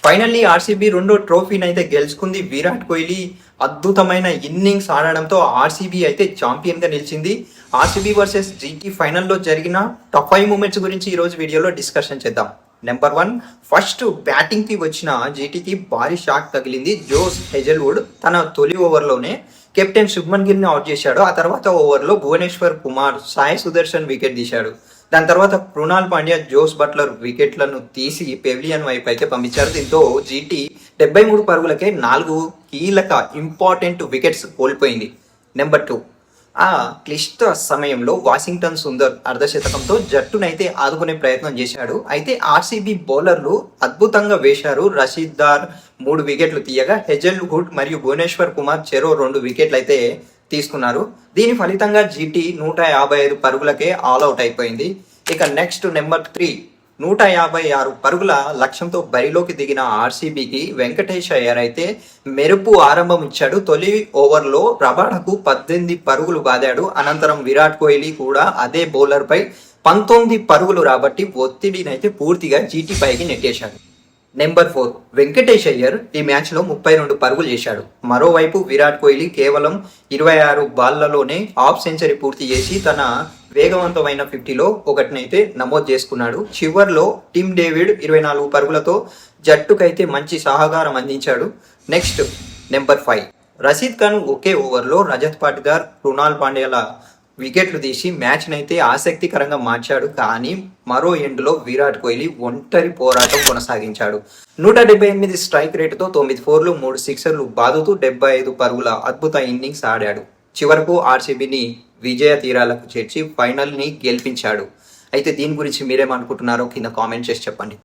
Finally RCB రెండో ట్రోఫీని అయితే గెలుచుకుంది. విరాట్ కోహ్లీ అద్భుతమైన ఇన్నింగ్స్ ఆడడంతో ఆర్సీబీ అయితే ఛాంపియన్ గా నిలిచింది. ఆర్సీబీ వర్సెస్ జీటీ ఫైనల్లో జరిగిన టాప్ 5 మూమెంట్స్ గురించి ఈ రోజు వీడియోలో డిస్కషన్ చేద్దాం. నెంబర్ 1, ఫస్ట్ బ్యాటింగ్ కి వచ్చిన జీటీకి భారీ షాక్ తగిలింది. జోస్ హెజల్వుడ్ తన తొలి ఓవర్లోనే కెప్టెన్ శుభ్మన్ గిల్ ని అవుట్ చేశాడు. ఆ తర్వాత ఓవర్లో భువనేశ్వర్ కుమార్, సాయి సుదర్శన్ వికెట్ తీశాడు. దాని తర్వాత కృణాల్ పాండ్యా, జోస్ బట్లర్ వికెట్లను తీసి పెవిలియన్ వైపు అయితే పంపించారు. దీంతో జీటీ 73 పరుగులకే 4 కీలక ఇంపార్టెంట్ వికెట్స్ కోల్పోయింది. నెంబర్ 2, ఆ క్లిష్ట సమయంలో వాషింగ్టన్ సుందర్ అర్ధశతకంతో జట్టునైతే ఆదుకునే ప్రయత్నం చేశాడు. అయితే ఆర్సీబీ బౌలర్లు అద్భుతంగా వేశారు. రషీద్ దార్ 3 వికెట్లు తీయగా హెజల్వుడ్ మరియు భువనేశ్వర్ కుమార్ చెరో 2 వికెట్లు అయితే తీసుకున్నారు. దీని ఫలితంగా జీటీ 155 పరుగులకే ఆల్అౌట్ అయిపోయింది. ఇక నెక్స్ట్ నెంబర్ 3, 156 పరుగుల లక్ష్యంతో బరిలోకి దిగిన ఆర్సీబీకి వెంకటేష్ అయ్యర్ అయితే మెరుపు ఆరంభం ఇచ్చాడు. తొలి ఓవర్లో రబాడాకు 18 పరుగులు బాదాడు. అనంతరం విరాట్ కోహ్లీ కూడా అదే బౌలర్పై 19 పరుగులు రాబట్టి ఒత్తిడిని అయితే పూర్తిగా జీటీ పైకి నెట్టేశాడు. నెంబర్ 4, వెంకటేష్ అయ్యర్ ఈ మ్యాచ్లో 32 పరుగులు చేశాడు. మరోవైపు విరాట్ కోహ్లీ కేవలం 26 బాళ్లలోనే హాఫ్ సెంచరీ పూర్తి చేసి తన వేగవంతమైన 50లో ఒకటినైతే నమోదు చేసుకున్నాడు. చివర్లో టిమ్ డేవిడ్ 24 పరుగులతో జట్టుకైతే మంచి సహకారం అందించాడు. నెక్స్ట్ నెంబర్ 5, రషీద్ ఖాన్ ఒకే ఓవర్లో రజత్ పాటిదార్, కృణాల్ పాండ్యాల వికెట్లు తీసి మ్యాచ్ని అయితే ఆసక్తికరంగా మార్చాడు. కానీ మరో ఎండ్లో విరాట్ కోహ్లీ ఒంటరి పోరాటం కొనసాగించాడు. 178 స్ట్రైక్ రేటుతో 9 4లు 3 సిక్సర్లు బాదుతూ 75 పరుగుల అద్భుత ఇన్నింగ్స్ ఆడాడు. చివరకు ఆర్సీబీని విజయ తీరాలకు చేర్చి ఫైనల్ని గెలిపించాడు. అయితే దీని గురించి మీరేమనుకుంటున్నారో కింద కామెంట్ చేసి చెప్పండి.